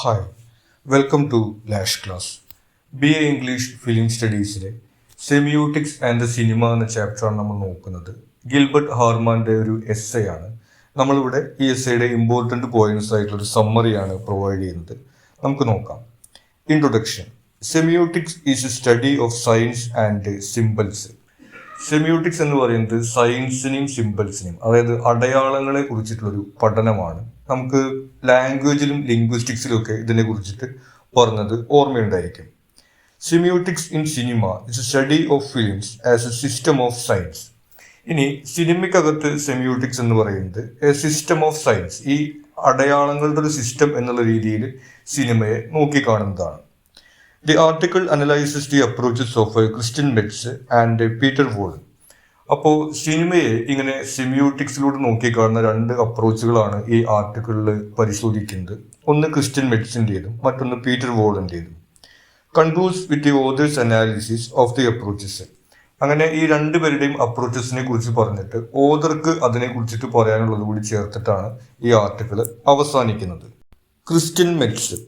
Hi, welcome to Lash class. BA English film സ്റ്റഡീസിലെ semiotics and the cinema എന്ന ചാപ്റ്ററാണ് നമ്മൾ നോക്കുന്നത്. ഗിൽബർട്ട് ഹാർമാൻ്റെ ഒരു എസ്സേ ആണ്. നമ്മളിവിടെ ഈ എസ്സേയുടെ ഇമ്പോർട്ടൻ്റ് പോയിന്റ്സ് ആയിട്ടുള്ളൊരു സമ്മറിയാണ് പ്രൊവൈഡ് ചെയ്യുന്നത്. നമുക്ക് നോക്കാം. Introduction. Semiotics is A study of science and symbols. Semiotics എന്ന് പറയുന്നത് സയൻസിനെയും സിംബൽസിനെയും, അതായത് അടയാളങ്ങളെ കുറിച്ചിട്ടുള്ളൊരു പഠനമാണ്. നമുക്ക് ലാംഗ്വേജിലും ലിംഗ്വിസ്റ്റിക്സിലും ഒക്കെ ഇതിനെ കുറിച്ചിട്ട് പറഞ്ഞത് ഓർമ്മയുണ്ടായിരിക്കും. Semiotics in cinema is a study of films as a system of science. ഇനി സിനിമയ്ക്കകത്ത് സെമിയോട്ടിക്സ് എന്ന് പറയുന്നത് എ സിസ്റ്റം ഓഫ് സയൻസ്, ഈ അടയാളങ്ങളുടെ ഒരു സിസ്റ്റം എന്നുള്ള രീതിയിൽ സിനിമയെ നോക്കിക്കാണുന്നതാണ്. The article analyzes the approaches of Christian Metz and Peter Wohlen. അപ്പോൾ സിനിമയെ ഇങ്ങനെ സെമിയോട്ടിക്സിലൂടെ നോക്കിക്കാണുന്ന രണ്ട് അപ്രോച്ചുകളാണ് ഈ ആർട്ടിക്കിളിൽ പരിശോധിക്കുന്നത്. ഒന്ന് ക്രിസ്ത്യൻ മെറ്റ്സിൻ്റെതും മറ്റൊന്ന് പീറ്റർ വോളൻ്റെതും. Concludes with the author's analysis of the approaches. അങ്ങനെ ഈ രണ്ടുപേരുടെയും അപ്രോച്ചസിനെ കുറിച്ച് പറഞ്ഞിട്ട് ഓതർക്ക് അതിനെ കുറിച്ചിട്ട് പറയാനുള്ളത് കൂടി ചേർത്തിട്ടാണ് ഈ ആർട്ടിക്കിൾ അവസാനിക്കുന്നത്. Christian midst.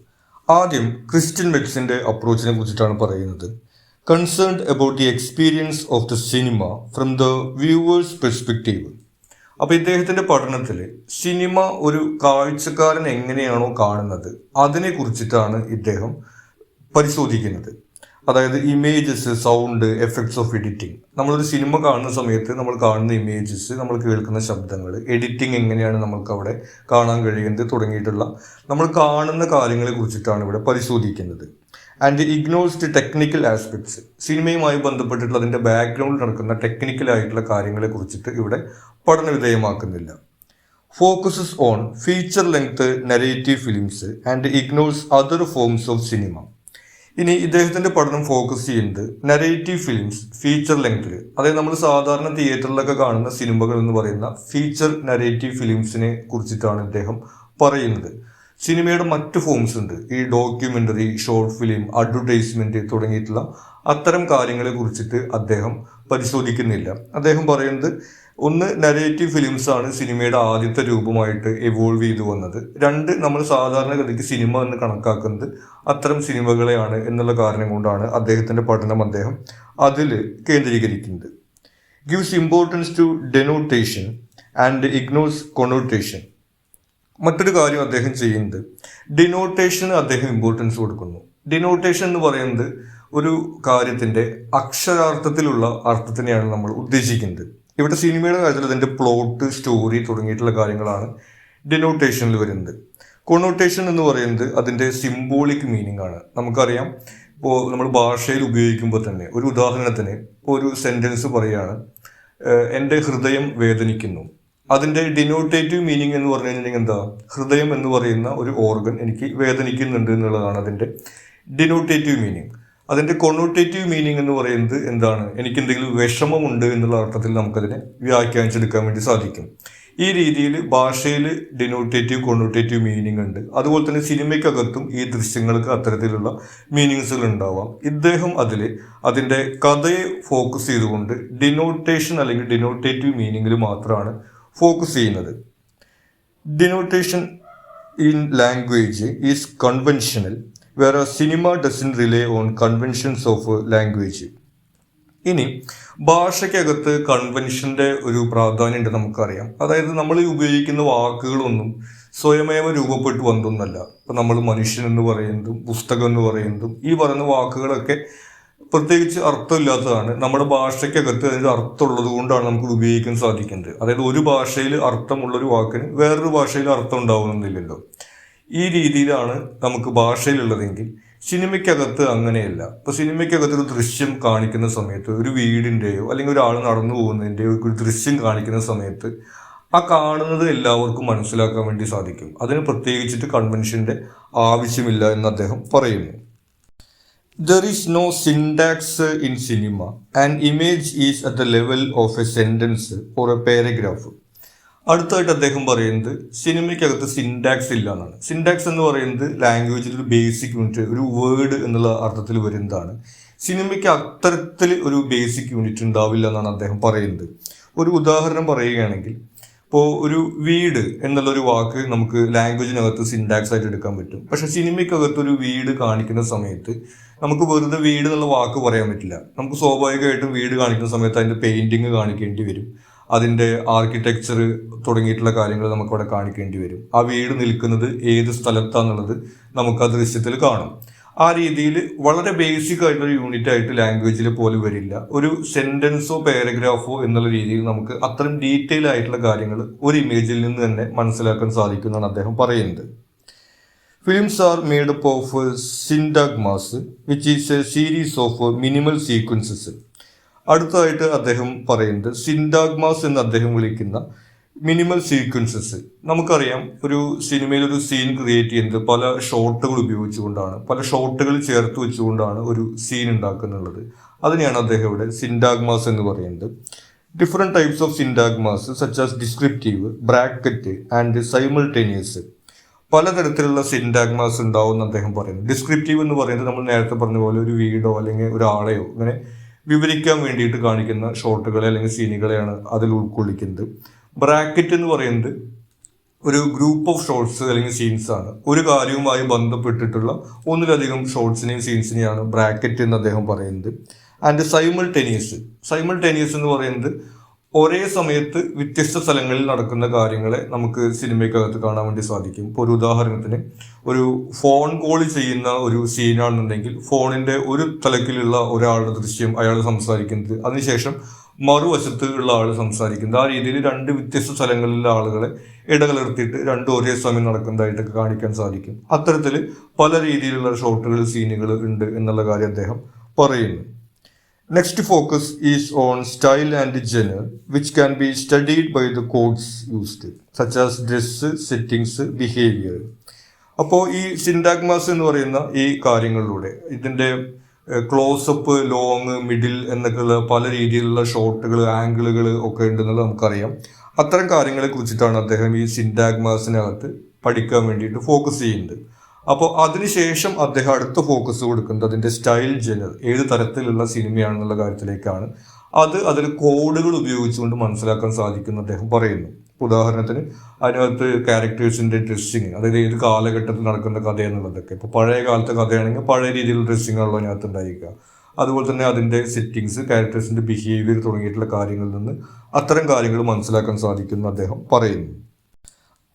ആദ്യം ക്രിസ്ത്യൻ മെറ്റ്സിൻ്റെ അപ്രോച്ചിനെ കുറിച്ചിട്ടാണ് പറയുന്നത്. Concerned about the experience of the cinema from the viewers perspective. അപ്പോൾ ഇദ്ദേഹത്തിൻ്റെ പഠനത്തിൽ സിനിമ ഒരു കാഴ്ചക്കാരൻ എങ്ങനെയാണോ കാണുന്നത് അതിനെ കുറിച്ചിട്ടാണ് ഇദ്ദേഹം പരിശോധിക്കുന്നത്. അതായത് images, sound, effects of editing. നമ്മളൊരു സിനിമ കാണുന്ന സമയത്ത് നമ്മൾ കാണുന്ന ഇമേജസ്, നമ്മൾ കേൾക്കുന്ന ശബ്ദങ്ങൾ, എഡിറ്റിംഗ് എങ്ങനെയാണ് നമുക്ക് അവിടെ കാണാൻ കഴിയുന്നത് തുടങ്ങിയിട്ടുള്ള നമ്മൾ കാണുന്ന കാര്യങ്ങളെ കുറിച്ചിട്ടാണ് ഇവിടെ പരിശോധിക്കുന്നത്. And ignores the technical aspects. സിനിമയുമായി ബന്ധപ്പെട്ടിട്ടുള്ള അതിൻ്റെ ബാക്ക്ഗ്രൗണ്ടിൽ നടക്കുന്ന ടെക്നിക്കലായിട്ടുള്ള കാര്യങ്ങളെ കുറിച്ചിട്ട് ഇവിടെ പഠന വിധേയമാക്കുന്നില്ല. Focuses on feature length narrative films and ignores other forms of cinema. ഇനി ഇദ്ദേഹത്തിൻ്റെ പഠനം ഫോക്കസ് ചെയ്യുന്നത് നരേറ്റീവ് ഫിലിംസ്, ഫീച്ചർ ലെങ്തിൽ, അതായത് നമ്മൾ സാധാരണ തിയേറ്ററിലൊക്കെ കാണുന്ന സിനിമകൾ എന്ന് പറയുന്ന ഫീച്ചർ നരേറ്റീവ് ഫിലിംസിനെ കുറിച്ചിട്ടാണ് ഇദ്ദേഹം പറയുന്നത്. സിനിമയുടെ മറ്റ് ഫോംസ് ഉണ്ട്, ഈ ഡോക്യുമെൻ്ററി, ഷോർട്ട് ഫിലിം, അഡ്വർടൈസ്മെൻറ്റ് തുടങ്ങിയിട്ടുള്ള അത്തരം കാര്യങ്ങളെ കുറിച്ചിട്ട് അദ്ദേഹം പരിശോധിക്കുന്നില്ല. അദ്ദേഹം പറയുന്നത് ഒന്ന്, നരേറ്റീവ് ഫിലിംസ് ആണ് സിനിമയുടെ ആദ്യത്തെ രൂപമായിട്ട് എവോൾവ് ചെയ്തു വന്നത്. രണ്ട്, നമ്മൾ സാധാരണഗതിക്ക് സിനിമ എന്ന് കണക്കാക്കുന്നത് അത്തരം സിനിമകളെയാണ് എന്നുള്ള കാരണം കൊണ്ടാണ് അദ്ദേഹത്തിൻ്റെ പഠനം അദ്ദേഹം അതിൽ കേന്ദ്രീകരിക്കുന്നത്. Gives importance to denotation and ignores connotation. മറ്റൊരു കാര്യം അദ്ദേഹം ചെയ്യുന്നത് ഡിനോട്ടേഷന് അദ്ദേഹം ഇമ്പോർട്ടൻസ് കൊടുക്കുന്നു. ഡിനോട്ടേഷൻ എന്ന് പറയുന്നത് ഒരു കാര്യത്തിൻ്റെ അക്ഷരാർത്ഥത്തിലുള്ള അർത്ഥത്തിനെയാണ് നമ്മൾ ഉദ്ദേശിക്കുന്നത്. ഇവിടെ സിനിമയുടെ കാര്യത്തിൽ അതിൻ്റെ പ്ലോട്ട്, സ്റ്റോറി തുടങ്ങിയിട്ടുള്ള കാര്യങ്ങളാണ് ഡിനോട്ടേഷനിൽ വരുന്നത്. കൊണോട്ടേഷൻ എന്ന് പറയുന്നത് അതിൻ്റെ സിംബോളിക് മീനിങ് ആണ്. നമുക്കറിയാം, ഇപ്പോൾ നമ്മൾ ഭാഷയിൽ ഉപയോഗിക്കുമ്പോൾ തന്നെ ഒരു ഉദാഹരണത്തിന് ഒരു സെൻറ്റൻസ് പറയുകയാണ്, എൻ്റെ ഹൃദയം വേദനിക്കുന്നു. അതിൻ്റെ ഡിനോട്ടേറ്റീവ് മീനിങ് എന്ന് പറഞ്ഞു കഴിഞ്ഞിട്ടുണ്ടെങ്കിൽ എന്താ, ഹൃദയം എന്ന് പറയുന്ന ഒരു ഓർഗൻ എനിക്ക് വേദനിക്കുന്നുണ്ട് എന്നുള്ളതാണ് അതിൻ്റെ ഡിനോട്ടേറ്റീവ് മീനിങ്. അതിൻ്റെ കൊണോട്ടേറ്റീവ് മീനിങ് എന്ന് പറയുന്നത് എന്താണ്, എനിക്ക് എന്തെങ്കിലും വിഷമമുണ്ട് എന്നുള്ള അർത്ഥത്തിൽ നമുക്കതിനെ വ്യാഖ്യാനിച്ചെടുക്കാൻ വേണ്ടി സാധിക്കും. ഈ രീതിയിൽ ഭാഷയിൽ ഡിനോട്ടേറ്റീവ്, കൊണോട്ടേറ്റീവ് മീനിങ് ഉണ്ട്. അതുപോലെ തന്നെ സിനിമയ്ക്കകത്തും ഈ ദൃശ്യങ്ങൾക്ക് അത്തരത്തിലുള്ള മീനിങ്സുകൾ ഉണ്ടാവാം. ഇദ്ദേഹം അതിൻ്റെ കഥയെ ഫോക്കസ് ചെയ്തുകൊണ്ട് ഡിനോട്ടേഷൻ അല്ലെങ്കിൽ ഡിനോട്ടേറ്റീവ് മീനിങ്ങിൽ മാത്രമാണ് ഫോക്കസ് ചെയ്യുന്നത്. Denotation in language is conventional, വേറെ cinema doesn't rely on conventions of language. ഇനി ഭാഷയ്ക്കകത്ത് കൺവെൻഷൻ്റെ ഒരു പ്രാധാന്യം ഉണ്ട് നമുക്കറിയാം. അതായത് നമ്മൾ ഉപയോഗിക്കുന്ന വാക്കുകളൊന്നും സ്വയമേവ രൂപപ്പെട്ടു വന്നൊന്നല്ല. ഇപ്പം നമ്മൾ മനുഷ്യൻ എന്ന് പറയുന്നതും പുസ്തകം എന്ന് പറയുന്നതും ഈ പറയുന്ന വാക്കുകളൊക്കെ പ്രത്യേകിച്ച് അർത്ഥമില്ലാത്തതാണ്. നമ്മുടെ ഭാഷയ്ക്കകത്ത് അതിൻ്റെ അർത്ഥമുള്ളത് കൊണ്ടാണ് നമുക്ക് ഉപയോഗിക്കാൻ സാധിക്കുന്നത്. അതായത് ഒരു ഭാഷയിൽ അർത്ഥമുള്ളൊരു വാക്കിന് വേറൊരു ഭാഷയിൽ അർത്ഥം ഉണ്ടാവുന്നില്ലല്ലോ. ഈ രീതിയിലാണ് നമുക്ക് ഭാഷയിലുള്ളതെങ്കിൽ സിനിമയ്ക്കകത്ത് അങ്ങനെയല്ല. ഇപ്പോൾ സിനിമയ്ക്കകത്ത് ഒരു ദൃശ്യം കാണിക്കുന്ന സമയത്ത്, ഒരു വീടിൻ്റെയോ അല്ലെങ്കിൽ ഒരാൾ നടന്നു പോകുന്നതിൻ്റെയോ ഒരു ദൃശ്യം കാണിക്കുന്ന സമയത്ത് ആ കാണുന്നത് എല്ലാവർക്കും മനസ്സിലാക്കാൻ വേണ്ടി സാധിക്കും. അതിന് പ്രത്യേകിച്ചിട്ട് കൺവെൻഷൻ്റെ ആവശ്യമില്ല എന്ന് അദ്ദേഹം പറയുന്നു. There is no syntax in cinema. An image is at the level of a sentence or a paragraph. അടുത്തായിട്ട് അദ്ദേഹം പറയുന്നത് സിനിമയ്ക്കകത്ത് സിൻടാക്സ് ഇല്ല എന്നാണ്. സിൻടാക്സ് എന്ന് പറയുന്നത് ലാംഗ്വേജിൽ ഒരു ബേസിക് യൂണിറ്റ്, ഒരു വേർഡ് എന്നുള്ള അർത്ഥത്തിൽ വരുന്നതാണ്. സിനിമയ്ക്ക് അത്തരത്തിൽ ഒരു ബേസിക് യൂണിറ്റ് ഉണ്ടാവില്ല എന്നാണ് അദ്ദേഹം പറയുന്നത്. ഒരു ഉദാഹരണം പറയുകയാണെങ്കിൽ, ഇപ്പോൾ ഒരു വീട് എന്നുള്ളൊരു വാക്ക് നമുക്ക് ലാംഗ്വേജിനകത്ത് സിൻടാക്സ് ആയിട്ട് എടുക്കാൻ പറ്റും. പക്ഷെ സിനിമയ്ക്കകത്ത് ഒരു വീട് കാണിക്കുന്ന സമയത്ത് നമുക്ക് വെറുതെ വീട് എന്നുള്ള വാക്ക് പറയാൻ പറ്റില്ല. നമുക്ക് സ്വാഭാവികമായിട്ടും വീട് കാണിക്കുന്ന സമയത്ത് അതിൻ്റെ പെയിന്റിങ് കാണിക്കേണ്ടി വരും, അതിൻ്റെ ആർക്കിടെക്ചർ തുടങ്ങിയിട്ടുള്ള കാര്യങ്ങൾ നമുക്കവിടെ കാണിക്കേണ്ടി വരും. ആ വീട് നിൽക്കുന്നത് ഏത് സ്ഥലത്താണെന്നുള്ളത് നമുക്ക് ആ ദൃശ്യത്തിൽ കാണും. ആ രീതിയിൽ വളരെ ബേസിക് ആയിട്ടൊരു യൂണിറ്റ് ആയിട്ട് ലാംഗ്വേജിൽ പോലും വരില്ല. ഒരു സെന്റൻസോ പാരഗ്രാഫോ എന്നുള്ള രീതിയിൽ നമുക്ക് അത്രയും ഡീറ്റെയിൽ ആയിട്ടുള്ള കാര്യങ്ങൾ ഒരു ഇമേജിൽ നിന്ന് തന്നെ മനസ്സിലാക്കാൻ സാധിക്കുമെന്നാണ് അദ്ദേഹം പറയുന്നത്. Films are made up of syntagmas which is a series of minimal sequences. അടുത്തതായിട്ട് അദ്ദേഹം പറയുന്നത് സിൻഡാഗ്മാസ് എന്ന് അദ്ദേഹം വിളിക്കുന്ന മിനിമൽ സീക്വൻസസ്. നമുക്കറിയാം, ഒരു സിനിമയിൽ ഒരു സീൻ ക്രിയേറ്റ് ചെയ്യുന്നത് പല ഷോട്ടുകൾ ഉപയോഗിച്ചുകൊണ്ടാണ്, പല ഷോട്ടുകൾ ചേർത്ത് വെച്ചുകൊണ്ടാണ് ഒരു സീൻ ഉണ്ടാക്കുന്നുള്ളത്. അതിനെയാണ് അദ്ദേഹം ഇവിടെ സിൻഡാഗ്മാസ് എന്ന് പറയുന്നത്. Different types of syntagmas such as descriptive, bracket and simultaneous. പലതരത്തിലുള്ള സിൻഡാഗ്മാസ് ഉണ്ടാവും എന്ന് അദ്ദേഹം പറയുന്നു. ഡിസ്ക്രിപ്റ്റീവ് എന്ന് പറയുന്നത് നമ്മൾ നേരത്തെ പറഞ്ഞ പോലെ ഒരു വീടോ അല്ലെങ്കിൽ ഒരാളെയോ ഇങ്ങനെ വിവരിക്കാൻ വേണ്ടിയിട്ട് കാണിക്കുന്ന ഷോട്ടുകളെ അല്ലെങ്കിൽ സീനുകളെയാണ് അതിൽ ഉൾക്കൊള്ളിക്കുന്നത്. ബ്രാക്കറ്റ് എന്ന് പറയുന്നത് ഒരു ഗ്രൂപ്പ് ഓഫ് ഷോട്ട്സ് അല്ലെങ്കിൽ സീൻസ് ആണ്. ഒരു കാര്യവുമായി ബന്ധപ്പെട്ടിട്ടുള്ള ഒന്നിലധികം ഷോട്ട്സിനെയും സീൻസിനെയാണ് ബ്രാക്കറ്റ് എന്ന് അദ്ദേഹം പറയുന്നത്. ആൻഡ് സൈമൾട്ടേനിയസ് എന്ന് പറയുന്നത് ഒരേ സമയത്ത് വ്യത്യസ്ത സ്ഥലങ്ങളിൽ നടക്കുന്ന കാര്യങ്ങളെ നമുക്ക് സിനിമയ്ക്കകത്ത് കാണാൻ വേണ്ടി സാധിക്കും. ഇപ്പോൾ ഒരു ഉദാഹരണത്തിന്, ഒരു ഫോൺ കോൾ ചെയ്യുന്ന ഒരു സീനാണെന്നുണ്ടെങ്കിൽ ഫോണിന്റെ ഒരു തലക്കിലുള്ള ഒരാളുടെ ദൃശ്യം അയാൾ സംസാരിക്കുന്നത്, അതിനുശേഷം മറുവശത്ത് ഉള്ള ആൾ സംസാരിക്കുന്നത്. ആ രീതിയിൽ രണ്ട് വ്യത്യസ്ത സ്ഥലങ്ങളിലെ ആളുകളെ ഇടകലർത്തിയിട്ട് രണ്ടും ഒരേ സമയം നടക്കുന്നതായിട്ടൊക്കെ കാണിക്കാൻ സാധിക്കും. അത്തരത്തിൽ പല രീതിയിലുള്ള ഷോട്ടുകൾ, സീനുകൾ ഉണ്ട് എന്നുള്ള കാര്യം അദ്ദേഹം പറയുന്നു. Next focus is on style and genre which can be studied by the codes used such as dress, settings, behaviour. അപ്പോൾ ഈ സിൻഡാഗ്മാസ് എന്ന് പറയുന്ന ഈ കാര്യങ്ങളിലൂടെ ഇതിൻ്റെ ക്ലോസപ്പ്, ലോങ്, മിഡിൽ എന്നൊക്കെയുള്ള പല രീതിയിലുള്ള ഷോട്ടുകൾ, ആംഗിളുകൾ ഒക്കെ ഉണ്ടെന്നുള്ളത് നമുക്കറിയാം. അത്തരം കാര്യങ്ങളെ കുറിച്ചിട്ടാണ് അദ്ദേഹം ഈ സിൻഡാഗ്മാസിനകത്ത് പഠിക്കാൻ വേണ്ടിയിട്ട് ഫോക്കസ് ചെയ്യുന്നത്. അപ്പോൾ അതിനുശേഷം അദ്ദേഹം അടുത്ത ഫോക്കസ് കൊടുക്കുന്നത് അതിൻ്റെ സ്റ്റൈൽ, ജനർ, ഏത് തരത്തിലുള്ള സിനിമയാണെന്നുള്ള കാര്യത്തിലേക്കാണ്. അതിൽ കോഡുകൾ ഉപയോഗിച്ചുകൊണ്ട് മനസ്സിലാക്കാൻ സാധിക്കുമെന്ന് അദ്ദേഹം പറയുന്നു. ഉദാഹരണത്തിന് അതിനകത്ത് ക്യാരക്ടേഴ്സിൻ്റെ ഡ്രസ്സിങ്, അതായത് ഏത് കാലഘട്ടത്തിൽ നടക്കുന്ന കഥ എന്നുള്ളതൊക്കെ. ഇപ്പോൾ പഴയ കാലത്തെ കഥയാണെങ്കിൽ പഴയ രീതിയിലുള്ള ഡ്രസ്സിങ് ആണല്ലോ അതിനകത്ത് ഉണ്ടായിരിക്കുക. അതുപോലെ തന്നെ അതിൻ്റെ സെറ്റിങ്സ്, ക്യാരക്ടേഴ്സിൻ്റെ ബിഹേവിയർ തുടങ്ങിയിട്ടുള്ള കാര്യങ്ങളിൽ നിന്ന് അത്തരം കാര്യങ്ങൾ മനസ്സിലാക്കാൻ സാധിക്കുമെന്ന് അദ്ദേഹം പറയുന്നു.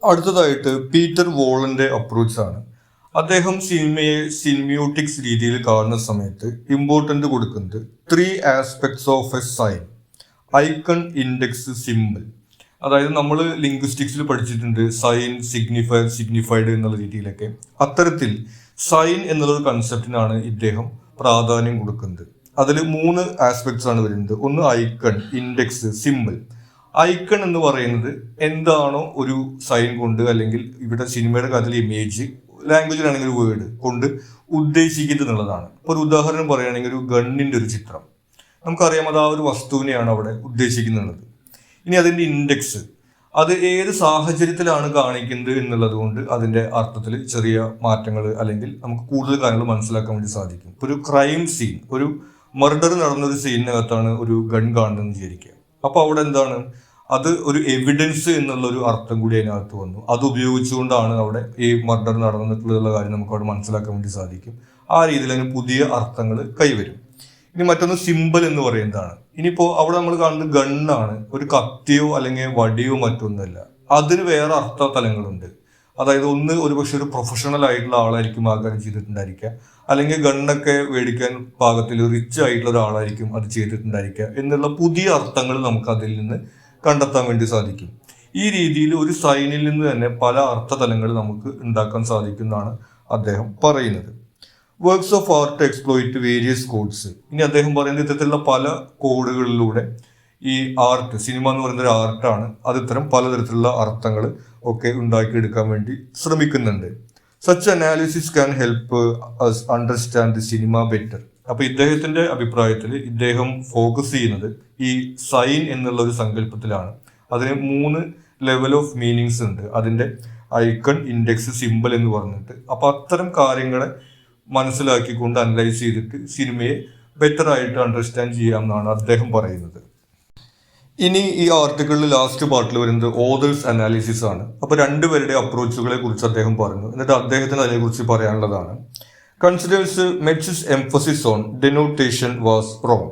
അടുത്തതായിട്ട് പീറ്റർ വോളന്റെ അപ്രോച്ചാണ്. അദ്ദേഹം സിനിമയെ സിനിമ്യൂട്ടിക്സ് രീതിയിൽ കാണുന്ന സമയത്ത് ഇമ്പോർട്ടൻ്റ് കൊടുക്കുന്നത് 3 aspects of a sign: icon, index, symbol. അതായത് നമ്മൾ ലിംഗ്വിസ്റ്റിക്സിൽ പഠിച്ചിട്ടുണ്ട് സൈൻ, സിഗ്നിഫയർ, സിഗ്നിഫൈഡ് എന്നുള്ള രീതിയിലൊക്കെ. അത്തരത്തിൽ സൈൻ എന്നുള്ളൊരു കൺസെപ്റ്റിനാണ് ഇദ്ദേഹം പ്രാധാന്യം കൊടുക്കുന്നത്. അതിൽ 3 ആസ്പെക്ട്സ് ആണ് വരുന്നത്. ഒന്ന് ഐക്കൺ, ഇൻഡെക്സ്, സിമ്പിൾ. ഐക്കൺ എന്ന് പറയുന്നത് എന്താണോ ഒരു സൈൻ കൊണ്ട്, അല്ലെങ്കിൽ ഇവിടെ സിനിമയുടെ കാര്യത്തിൽ ഇമേജ്, ലാംഗ്വേജിലാണെങ്കിൽ ഒരു വേർഡ് കൊണ്ട് ഉദ്ദേശിക്കുന്നത് എന്നുള്ളതാണ്. ഇപ്പോൾ ഒരു ഉദാഹരണം പറയുകയാണെങ്കിൽ ഒരു ഗണ്ണിൻ്റെ ഒരു ചിത്രം, നമുക്കറിയാം അത് ആ ഒരു വസ്തുവിനെയാണ് അവിടെ ഉദ്ദേശിക്കുന്നത്. ഇനി അതിൻ്റെ ഇൻഡെക്സ്, അത് ഏത് സാഹചര്യത്തിലാണ് കാണിക്കുന്നത് എന്നുള്ളത് കൊണ്ട് അതിൻ്റെ അർത്ഥത്തിൽ ചെറിയ മാറ്റങ്ങൾ അല്ലെങ്കിൽ നമുക്ക് കൂടുതൽ കാര്യങ്ങൾ മനസ്സിലാക്കാൻ വേണ്ടി സാധിക്കും. ഇപ്പോൾ ഒരു ക്രൈം സീൻ, ഒരു മർഡർ നടന്നൊരു സീനിനകത്താണ് ഒരു ഗൺ കാണുന്നതെന്ന് വിചാരിക്കുക. അപ്പോൾ അവിടെ എന്താണ്, അത് ഒരു എവിഡൻസ് എന്നുള്ളൊരു അർത്ഥം കൂടി അതിനകത്ത് വന്നു. അത് ഉപയോഗിച്ചുകൊണ്ടാണ് അവിടെ ഈ മർഡർ നടന്നിട്ടുള്ള കാര്യം നമുക്ക് അവിടെ മനസ്സിലാക്കാൻ വേണ്ടി സാധിക്കും. ആ രീതിയിൽ അതിന് പുതിയ അർത്ഥങ്ങൾ കൈവരും. ഇനി മറ്റൊന്ന് സിമ്പിൾ എന്ന് പറയുന്നതാണ്. ഇനിയിപ്പോൾ അവിടെ നമ്മൾ കാണുന്നത് ഗണ്ണാണ്, ഒരു കത്തിയോ അല്ലെങ്കിൽ വടിയോ മറ്റൊന്നുമല്ല. അതിന് വേറെ അർത്ഥ തലങ്ങളുണ്ട്. അതായത് ഒന്ന് ഒരുപക്ഷെ ഒരു പ്രൊഫഷണൽ ആയിട്ടുള്ള ആളായിരിക്കും ആ കാര്യം ചെയ്തിട്ടുണ്ടായിരിക്കുക, അല്ലെങ്കിൽ ഗണ്ണൊക്കെ മേടിക്കാൻ പാകത്തിൽ റിച്ച് ആയിട്ടുള്ള ഒരാളായിരിക്കും അത് ചെയ്തിട്ടുണ്ടായിരിക്കുക എന്നുള്ള പുതിയ അർത്ഥങ്ങൾ നമുക്ക് അതിൽ നിന്ന് കണ്ടെത്താൻ വേണ്ടി സാധിക്കും. ഈ രീതിയിൽ ഒരു സൈനിൽ നിന്ന് തന്നെ പല അർത്ഥതലങ്ങൾ നമുക്ക് ഉണ്ടാക്കാൻ സാധിക്കുന്നതാണ് അദ്ദേഹം പറയുന്നത്. Works of art exploit various codes. ഇനി അദ്ദേഹം പറയുന്നത് ഇത്തരത്തിലുള്ള പല കോഡുകളിലൂടെ ഈ ആർട്ട്, സിനിമ എന്ന് പറയുന്ന ഒരു ആർട്ടാണ്, അത് ഇത്തരം പലതരത്തിലുള്ള അർത്ഥങ്ങൾ ഒക്കെ ഉണ്ടാക്കിയെടുക്കാൻ വേണ്ടി ശ്രമിക്കുന്നുണ്ട്. Such analysis can help us understand the cinema better. അപ്പൊ ഇദ്ദേഹത്തിന്റെ അഭിപ്രായത്തിൽ ഇദ്ദേഹം ഫോക്കസ് ചെയ്യുന്നത് ഈ സൈൻ എന്നുള്ള ഒരു സങ്കല്പത്തിലാണ്. അതിന് 3 ലെവൽ ഓഫ് മീനിങ്സ് ഉണ്ട്. അതിന്റെ ഐക്കൺ, ഇൻഡെക്സ്, സിമ്പിൾ എന്ന് പറഞ്ഞിട്ട്. അപ്പൊ അത്തരം കാര്യങ്ങളെ മനസ്സിലാക്കിക്കൊണ്ട് അനലൈസ് ചെയ്തിട്ട് സിനിമയെ ബെറ്റർ ആയിട്ട് അണ്ടർസ്റ്റാൻഡ് ചെയ്യാമെന്നാണ് അദ്ദേഹം പറയുന്നത്. ഇനി ഈ ആർട്ടിക്കിളിൽ ലാസ്റ്റ് പാർട്ടിൽ വരുന്നത് ഓതേഴ്സ് അനാലിസിസ് ആണ്. അപ്പോൾ രണ്ടുപേരുടെ അപ്രോച്ചുകളെ കുറിച്ച് അദ്ദേഹം പറഞ്ഞു. എന്നിട്ട് അദ്ദേഹത്തിന് അതിനെക്കുറിച്ച് പറയാനുള്ളതാണ്. Considers Metz emphasis on denotation was wrong.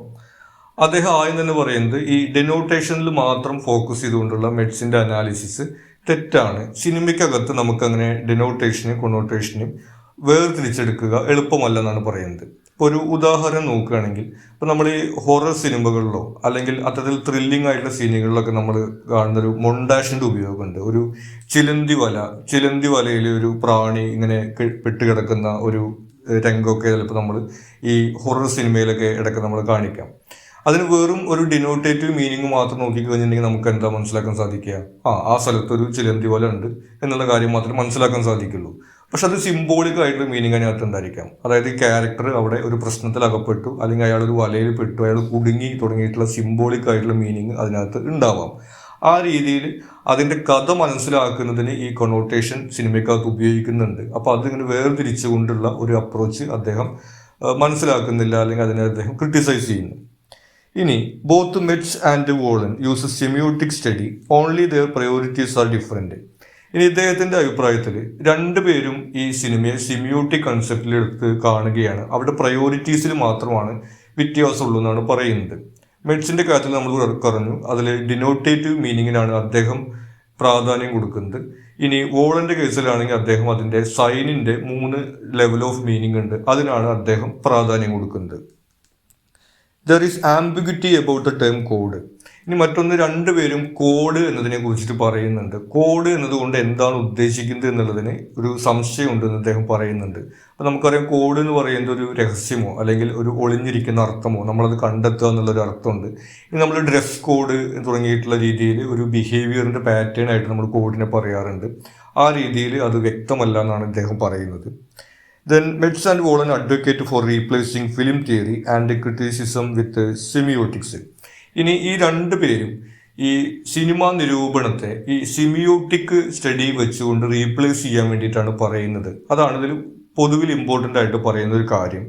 അദ്ദേഹം ആദ്യം തന്നെ പറയുന്നത് ഈ ഡെനോട്ടേഷനിൽ മാത്രം ഫോക്കസ് ചെയ്തുകൊണ്ടുള്ള മെറ്റ്സിന്റെ അനാലിസിസ് തെറ്റാണ്. സിനിമയ്ക്കകത്ത് നമുക്കങ്ങനെ ഡെനോട്ടേഷനും കൊണോട്ടേഷനും വേർതിരിച്ചെടുക്കുക എളുപ്പമല്ലെന്നാണ് പറയുന്നത്. ഇപ്പോൾ ഒരു ഉദാഹരണം നോക്കുകയാണെങ്കിൽ ഇപ്പോൾ നമ്മൾ ഈ ഹൊറർ സിനിമകളിലോ അല്ലെങ്കിൽ അത്തരത്തിൽ ത്രില്ലിംഗ് ആയിട്ടുള്ള സീനുകളിലൊക്കെ നമ്മൾ കാണുന്നൊരു മൊണ്ടാഷിൻ്റെ ഉപയോഗമുണ്ട്. ഒരു ചിലന്തി വലയിൽ ഒരു പ്രാണി ഇങ്ങനെ പെട്ടുകിടക്കുന്ന ഒരു രംഗമൊക്കെ ചിലപ്പോൾ നമ്മൾ ഈ ഹൊറർ സിനിമയിലൊക്കെ ഇടയ്ക്ക് നമ്മൾ കാണിക്കാം. അതിന് വെറും ഒരു ഡിനോട്ടേറ്റീവ് മീനിങ് മാത്രം നോക്കി കഴിഞ്ഞിട്ടുണ്ടെങ്കിൽ നമുക്ക് എന്താ മനസ്സിലാക്കാൻ സാധിക്കുക? ആ സ്ഥലത്തൊരു ചിലന്തി വല ഉണ്ട് എന്നുള്ള കാര്യം മാത്രമേ മനസ്സിലാക്കാൻ സാധിക്കുള്ളൂ. പക്ഷെ അത് സിംബോളിക് ആയിട്ടുള്ള മീനിങ് അതിനകത്ത് ഉണ്ടായിരിക്കാം. അതായത് ഈ ക്യാരക്ടർ അവിടെ ഒരു പ്രശ്നത്തിൽ അകപ്പെട്ടു, അല്ലെങ്കിൽ അയാൾ ഒരു വലയിൽ പെട്ടു, അയാൾ കുടുങ്ങി തുടങ്ങിയിട്ടുള്ള സിംബോളിക് ആയിട്ടുള്ള മീനിങ് അതിനകത്ത് ഉണ്ടാവാം. ആ രീതിയിൽ അതിൻ്റെ കഥ മനസ്സിലാക്കുന്നതിന് ഈ കൊണോട്ടേഷൻ സിനിമയ്ക്കകത്ത് ഉപയോഗിക്കുന്നുണ്ട്. അപ്പോൾ അതിങ്ങനെ വേർതിരിച്ചുകൊണ്ടുള്ള ഒരു അപ്രോച്ച് അദ്ദേഹം മനസ്സിലാക്കുന്നില്ല, അല്ലെങ്കിൽ അതിനെ അദ്ദേഹം ക്രിട്ടിസൈസ് ചെയ്യുന്നു. ഇനി both Metz and Wollen use semiotic study, only their priorities are different. ഇനി ഇദ്ദേഹത്തിൻ്റെ അഭിപ്രായത്തിൽ രണ്ടുപേരും ഈ സിനിമയെ സിമിയോട്ടിക് കൺസെപ്റ്റിൽ എടുത്ത് കാണുകയാണ്. അവിടെ പ്രയോറിറ്റീസിൽ മാത്രമാണ് വ്യത്യാസമുള്ളൂ എന്നാണ് പറയുന്നത്. മെറ്റ്സിൻ്റെ കാര്യത്തിൽ നമ്മൾ പറഞ്ഞു അതിൽ ഡിനോട്ടേറ്റീവ് മീനിങ്ങിനാണ് അദ്ദേഹം പ്രാധാന്യം കൊടുക്കുന്നത്. ഇനി വോളൻ്റെ കേസിലാണെങ്കിൽ അദ്ദേഹം അതിൻ്റെ സൈനിൻ്റെ 3 ലെവൽ ഓഫ് മീനിങ് ഉണ്ട്, അതിനാണ് അദ്ദേഹം പ്രാധാന്യം കൊടുക്കുന്നത്. There is ambiguity about the term code. ഇനി മറ്റൊന്ന്, രണ്ടുപേരും കോഡ് എന്നതിനെ കുറിച്ചിട്ട് പറയുന്നുണ്ട്. കോഡ് എന്നതുകൊണ്ട് എന്താണ് ഉദ്ദേശിക്കുന്നത് എന്നുള്ളതിന് ഒരു സംശയമുണ്ടെന്ന് അദ്ദേഹം പറയുന്നുണ്ട്. അപ്പം നമുക്കറിയാം കോഡ് എന്ന് പറയുന്നത് ഒരു രഹസ്യമോ അല്ലെങ്കിൽ ഒരു ഒളിഞ്ഞിരിക്കുന്ന അർത്ഥമോ നമ്മളത് കണ്ടെത്തുക എന്നുള്ളൊരു അർത്ഥമുണ്ട്. ഇനി നമ്മൾ ഡ്രസ് കോഡ് തുടങ്ങിയിട്ടുള്ള രീതിയിൽ ഒരു ബിഹേവിയറിൻ്റെ പാറ്റേൺ ആയിട്ട് നമ്മൾ കോഡിനെ പറയാറുണ്ട്. ആ രീതിയിൽ അത് വ്യക്തമല്ല എന്നാണ് ഇദ്ദേഹം പറയുന്നത്. Then Metz and Wallin advocate for replacing film theory and criticism with semiotics. ഇനി ഈ രണ്ടു പേരും ഈ സിനിമാ നിരൂപണത്തെ ഈ സിമിയോട്ടിക് സ്റ്റഡി വെച്ചുകൊണ്ട് റീപ്ലേസ് ചെയ്യാൻ വേണ്ടിയിട്ടാണ് പറയുന്നത്. അതാണ് ഇതിൽ പൊതുവിൽ ഇമ്പോർട്ടൻ്റ് ആയിട്ട് പറയുന്ന ഒരു കാര്യം.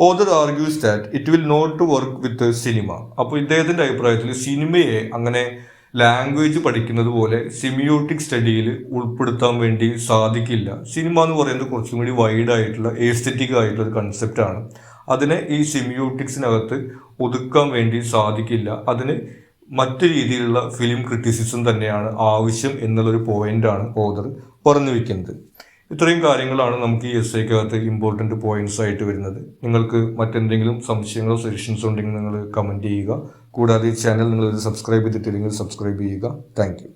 Author argues that it will not work with cinema. അപ്പോൾ ഇദ്ദേഹത്തിൻ്റെ അഭിപ്രായത്തിൽ സിനിമയെ അങ്ങനെ ലാംഗ്വേജ് പഠിക്കുന്നത് പോലെ സിമിയോട്ടിക് സ്റ്റഡിയിൽ ഉൾപ്പെടുത്താൻ വേണ്ടി സാധിക്കില്ല. സിനിമ എന്ന് പറയുന്നത് കുറച്ചും കൂടി വൈഡ് ആയിട്ടുള്ള എസ്തെറ്റിക് ആയിട്ടുള്ള ഒരു കൺസെപ്റ്റാണ്. അതിനെ ഈ സിമിയോട്ടിക്സിനകത്ത് ഒതുക്കാൻ വേണ്ടി സാധിക്കില്ല. അതിന് മറ്റു രീതിയിലുള്ള ഫിലിം ക്രിറ്റിസിസം തന്നെയാണ് ആവശ്യം എന്നുള്ളൊരു പോയിന്റാണ് ഓതർ പറഞ്ഞു വയ്ക്കുന്നത്. ഇത്രയും കാര്യങ്ങളാണ് നമുക്ക് ഈ എസ്സേക്കകത്ത് ഇമ്പോർട്ടൻറ്റ് പോയിന്റ്സ് ആയിട്ട് വരുന്നത്. നിങ്ങൾക്ക് മറ്റെന്തെങ്കിലും സംശയങ്ങളോ സജഷൻസോ ഉണ്ടെങ്കിൽ നിങ്ങൾ കമൻറ്റ് ചെയ്യുക. കൂടാതെ ഈ ചാനൽ നിങ്ങൾ സബ്സ്ക്രൈബ് ചെയ്തിട്ടില്ലെങ്കിൽ സബ്സ്ക്രൈബ് ചെയ്യുക. Thank you.